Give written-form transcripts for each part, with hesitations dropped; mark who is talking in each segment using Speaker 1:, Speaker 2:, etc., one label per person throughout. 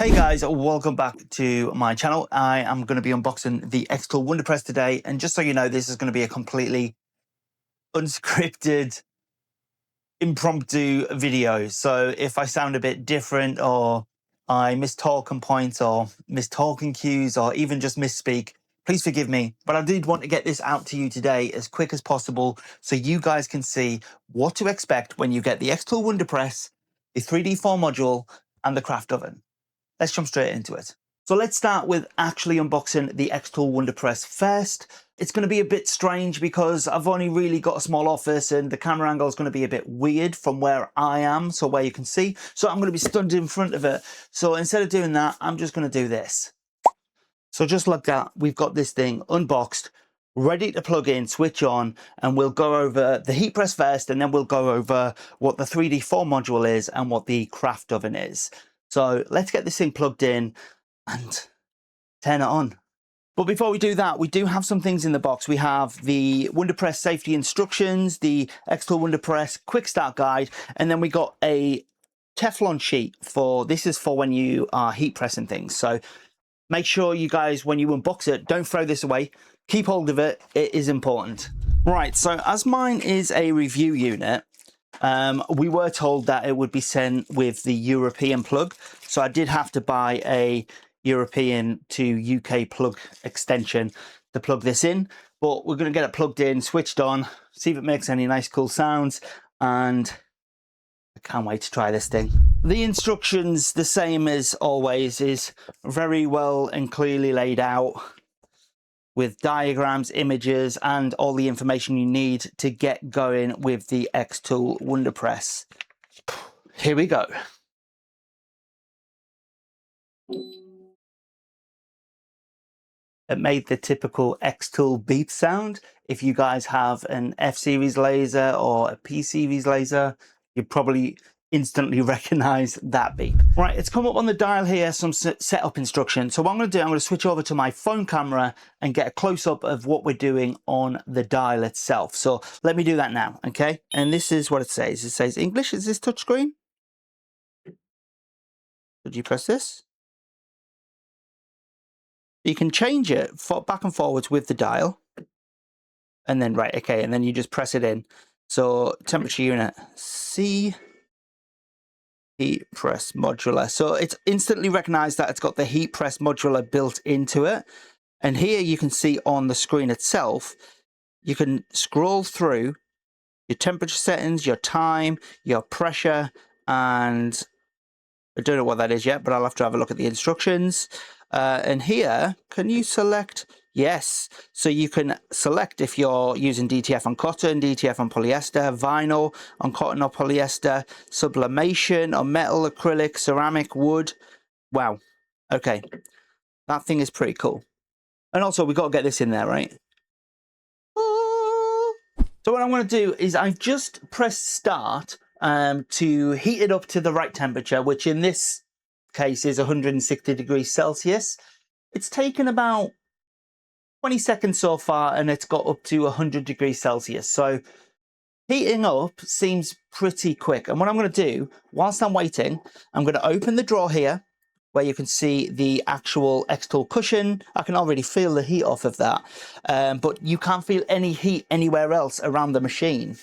Speaker 1: Hey guys, welcome back to my channel. I am going to be unboxing the xTool WonderPress today, and just so you know, this is going to be a completely unscripted, impromptu video. So if I sound a bit different, or I miss talking points, or miss talking cues, or even just misspeak, please forgive me. But I did want to get this out to you today as quick as possible so you guys can see what to expect when you get the xTool WonderPress, the 3D form module, and the craft oven. Let's jump straight into it. So let's start with actually unboxing the xTool WonderPress first. It's going to be a bit strange because I've only really got a small office and the camera angle is going to be a bit weird from where I am, so where you can see. So I'm going to be stood in front of it. So instead of doing that, I'm just going to do this. So just like that, we've got this thing unboxed, ready to plug in, switch on, and we'll go over the heat press first, and then we'll go over what the 3D form module is and what the craft oven is. So let's get this thing plugged in and turn it on. But before we do that, we do have some things in the box. We have the WonderPress safety instructions, the xTool WonderPress quick start guide, and then we got a Teflon sheet for, this is for when you are heat pressing things. So make sure you guys, when you unbox it, don't throw this away. Keep hold of it. It is important. Right, so as mine is a review unit, we were told that it would be sent with the European plug. So I did have to buy a European to UK plug extension to plug this in. But we're going to get it plugged in, switched on, see if it makes any nice cool sounds. And I can't wait to try this thing. The instructions, the same as always, is very well and clearly laid out with diagrams, images, and all the information you need to get going with the xTool WonderPress. Here we go. It made the typical xTool beep sound. If you guys have an F-series laser or a P-series laser, you probably instantly recognize that beep. Right, it's come up on the dial here, some setup instructions. So what I'm going to do, I'm going to switch over to my phone camera and get a close-up of what we're doing on the dial itself. So let me do that now, okay? And this is what it says. It says English. Is this touchscreen? Did you press this? You can change it back and forwards with the dial. And then, right, okay, and then you just press it in. So temperature unit, C, heat press modular. So it's instantly recognized that it's got the heat press modular built into it. And here you can see on the screen itself, you can scroll through your temperature settings, your time, your pressure, and I don't know what that is yet, but I'll have to have a look at the instructions. And here, can you select? Yes. So you can select if you're using DTF on cotton, DTF on polyester, vinyl on cotton or polyester, sublimation on metal, acrylic, ceramic, wood. Wow. Okay. That thing is pretty cool. And also, we've got to get this in there, right? So what I'm going to do is I've just pressed start to heat it up to the right temperature, which in this case is 160 degrees Celsius. It's taken about 20 seconds so far, and it's got up to 100 degrees Celsius. So heating up seems pretty quick. And what I'm going to do, whilst I'm waiting, I'm going to open the drawer here, where you can see the actual xTool cushion. I can already feel the heat off of that, but you can't feel any heat anywhere else around the machine.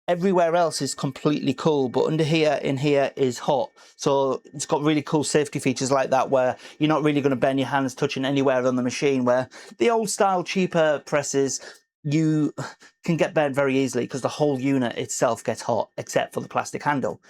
Speaker 1: Everywhere else is completely cool, but under here, in here is hot. So it's got really cool safety features like that, where you're not really going to burn your hands touching anywhere on the machine, where the old style, cheaper presses, you can get burned very easily because the whole unit itself gets hot, except for the plastic handle.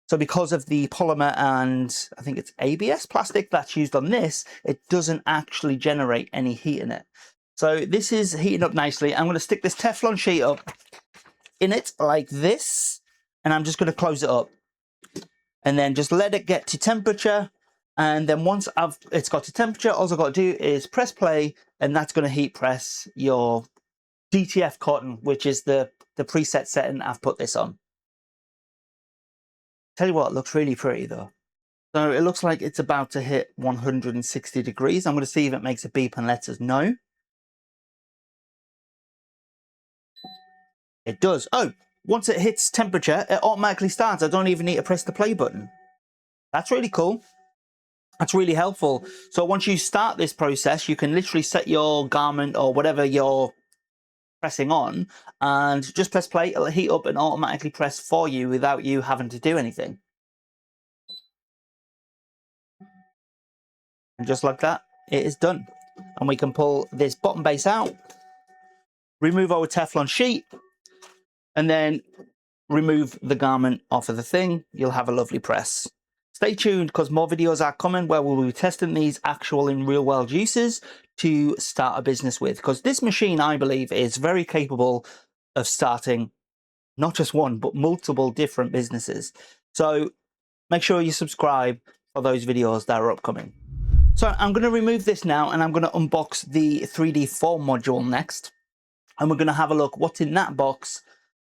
Speaker 1: So because of the polymer and I think it's ABS plastic that's used on this, it doesn't actually generate any heat in it. So this is heating up nicely. I'm going to stick this Teflon sheet up in it like this, and I'm just going to close it up and then just let it get to temperature. And then once it's got to temperature, all I've got to do is press play, and that's going to heat press your DTF cotton, which is the preset setting I've put this on. Tell you what, it looks really pretty though. So it looks like it's about to hit 160 degrees. I'm going to see if it makes a beep and lets us know. It does. Oh, once it hits temperature, it automatically starts. I don't even need to press the play button. That's really cool. That's really helpful. So once you start this process, you can literally set your garment or whatever you're pressing on and just press play. It'll heat up and automatically press for you without you having to do anything. And just like that, it is done. And we can pull this bottom base out, remove our Teflon sheet, and then remove the garment off of the thing. You'll have a lovely press. Stay tuned because more videos are coming where we'll be testing these actual in real world uses to start a business with, because this machine, I believe, is very capable of starting not just one but multiple different businesses. So make sure you subscribe for those videos that are upcoming. So I'm going to remove this now and I'm going to unbox the 3D form module next, and we're going to have a look what's in that box,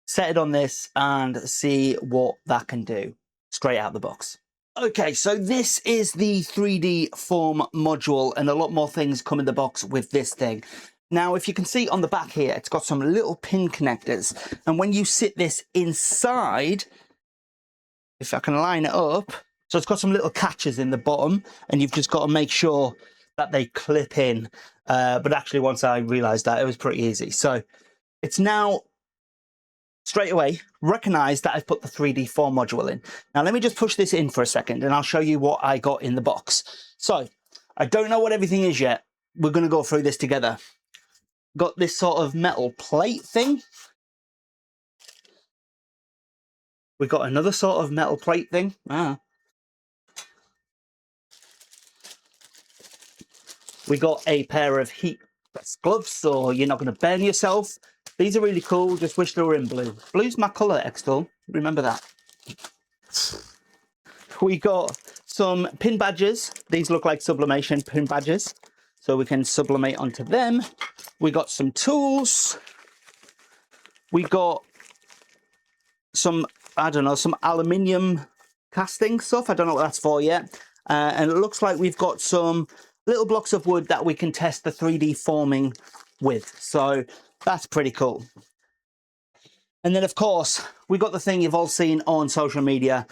Speaker 1: set it on this and see what that can do straight out the box. Okay, so this is the 3D form module, and a lot more things come in the box with this thing. Now, if you can see on the back here, it's got some little pin connectors, and when you sit this inside, if I can line it up, so it's got some little catches in the bottom, and you've just got to make sure that they clip in. But actually, once I realized that, it was pretty easy. So it's now straight away recognize that I've put the 3D form module in. Now let me just push this in for a second and I'll show you what I got in the box. So I don't know what everything is yet. We're going to go through this together. Got this sort of metal plate thing. We got another sort of metal plate thing. We got a pair of heat press gloves, so you're not going to burn yourself. These are really cool. Just wish they were in blue. Blue's my colour, xTool. Remember that. We got some pin badges. These look like sublimation pin badges, so we can sublimate onto them. We got some tools. We got some, I don't know, some aluminium casting stuff. I don't know what that's for yet. And it looks like we've got some little blocks of wood that we can test the 3D forming with. So that's pretty cool. And then, of course, we got the thing you've all seen on social media,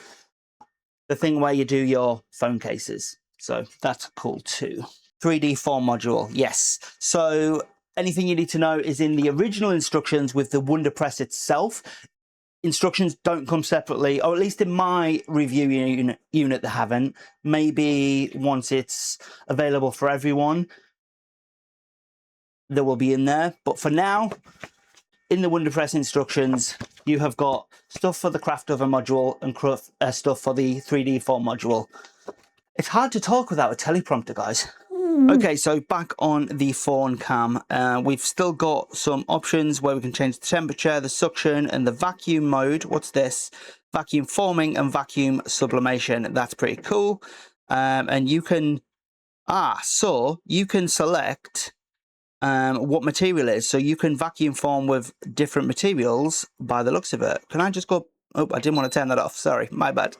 Speaker 1: the thing where you do your phone cases. So that's cool too. 3D form module, yes. So anything you need to know is in the original instructions with the WonderPress itself. Instructions don't come separately, or at least in my review unit they haven't. Maybe once it's available for everyone, they will be in there. But for now, in the WonderPress instructions, you have got stuff for the craft oven module and stuff for the 3D form module. It's hard to talk without a teleprompter, guys. Okay, so back on the phone cam, we've still got some options where we can change the temperature, the suction, and the vacuum mode. What's this? Vacuum forming and vacuum sublimation. That's pretty cool. And you can, so you can select what material it is. So you can vacuum form with different materials by the looks of it. Can I just go? Oh, I didn't want to turn that off. Sorry, my bad.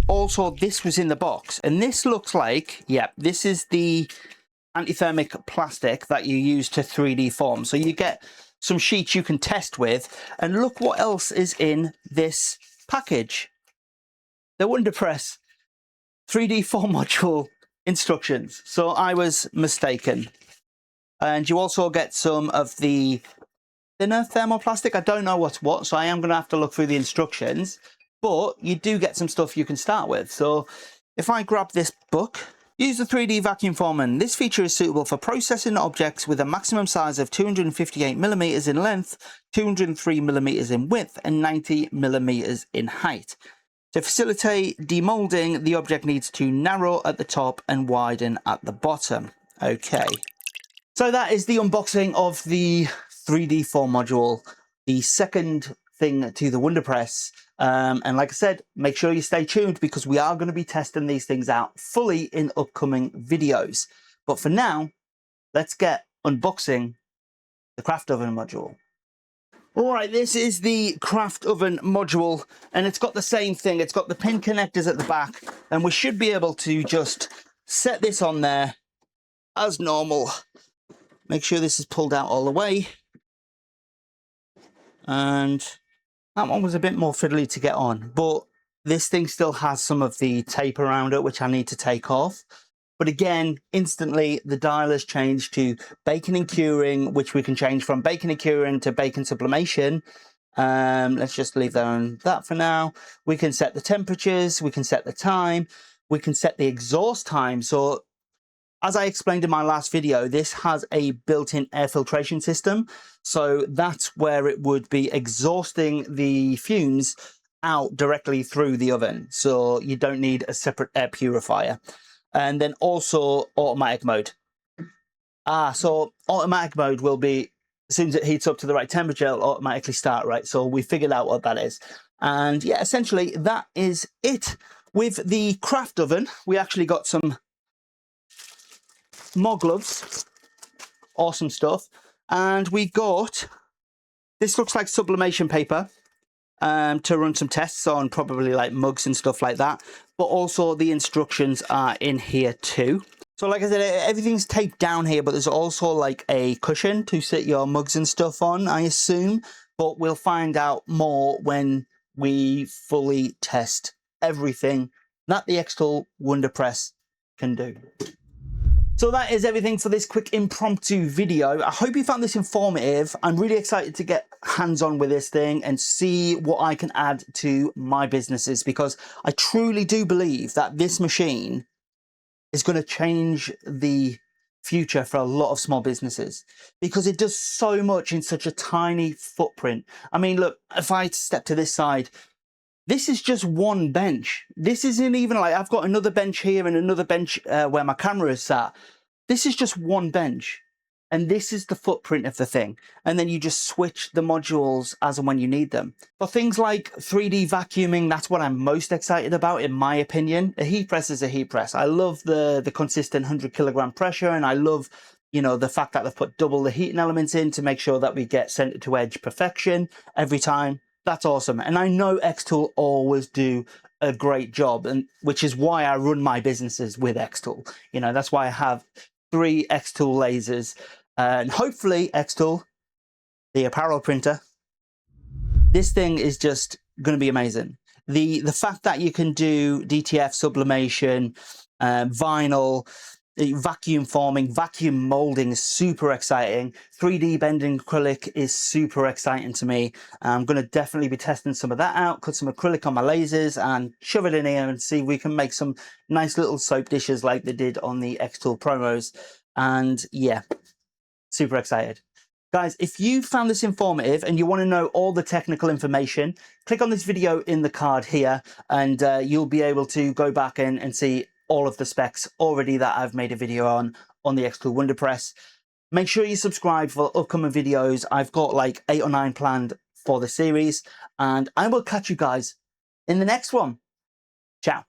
Speaker 1: Also, this was in the box, and this looks like, yeah, this is the anti-thermic plastic that you use to 3D form. So you get some sheets you can test with, and look what else is in this package. The WonderPress 3D form module instructions. So I was mistaken. And you also get some of the thinner thermoplastic. I don't know what's what, so I am going to have to look through the instructions. But you do get some stuff you can start with. So if I grab this book, use the 3D vacuum forman. This feature is suitable for processing objects with a maximum size of 258mm in length, 203mm in width, and 90mm in height. To facilitate demolding, the object needs to narrow at the top and widen at the bottom. Okay. So that is the unboxing of the 3D form module, the second thing to the WonderPress. And like I said, make sure you stay tuned because we are going to be testing these things out fully in upcoming videos. But for now, let's get unboxing the craft oven module. All right, this is the craft oven module, and it's got the same thing. It's got the pin connectors at the back, and we should be able to just set this on there as normal. Make sure this is pulled out all the way. And that one was a bit more fiddly to get on, but this thing still has some of the tape around it, which I need to take off. But again, instantly the dial has changed to baking and curing, which we can change from baking and curing to bake and sublimation. Let's just leave that on that for now. We can set the temperatures, we can set the time, we can set the exhaust time. So as I explained in my last video, this has a built-in air filtration system. So that's where it would be exhausting the fumes out directly through the oven. So you don't need a separate air purifier. And then also automatic mode. So automatic mode will be, as soon as it heats up to the right temperature, it'll automatically start, right? So we figured out what that is. And yeah, essentially that is it. With the craft oven, we actually got some more gloves. Awesome stuff. And we got, this looks like sublimation paper to run some tests on, probably like mugs and stuff like that. But also the instructions are in here too. So like I said, everything's taped down here, but there's also like a cushion to sit your mugs and stuff on, I assume. But we'll find out more when we fully test everything that the xTool WonderPress can do. So that is everything for this quick impromptu video. I hope you found this informative. I'm really excited to get hands-on with this thing and see what I can add to my businesses, because I truly do believe that this machine is going to change the future for a lot of small businesses, because it does so much in such a tiny footprint. I mean, look, if I step to this side, this is just one bench. This isn't even like, I've got another bench here and another bench where my camera is sat. This is just one bench. And this is the footprint of the thing. And then you just switch the modules as and when you need them. For things like 3D vacuuming, that's what I'm most excited about, in my opinion. A heat press is a heat press. I love the consistent 100 kilogram pressure, and I love, you know, the fact that they've put double the heating elements in to make sure that we get center to edge perfection every time. That's awesome. And I know xTool always do a great job, and which is why I run my businesses with xTool. You know, that's why I have 3 xTool lasers, and hopefully xTool, the apparel printer. This thing is just going to be amazing. The fact that you can do DTF sublimation, vinyl, vacuum forming, vacuum molding is super exciting. 3D bending acrylic is super exciting to me. I'm going to definitely be testing some of that out, cut some acrylic on my lasers and shove it in here and see if we can make some nice little soap dishes like they did on the xTool promos. And yeah, super excited. Guys, if you found this informative and you want to know all the technical information, click on this video in the card here, and you'll be able to go back and see all of the specs already that I've made a video on the xTool WonderPress. Make sure you subscribe for upcoming videos. I've got like 8 or 9 planned for the series, and I will catch you guys in the next one. Ciao.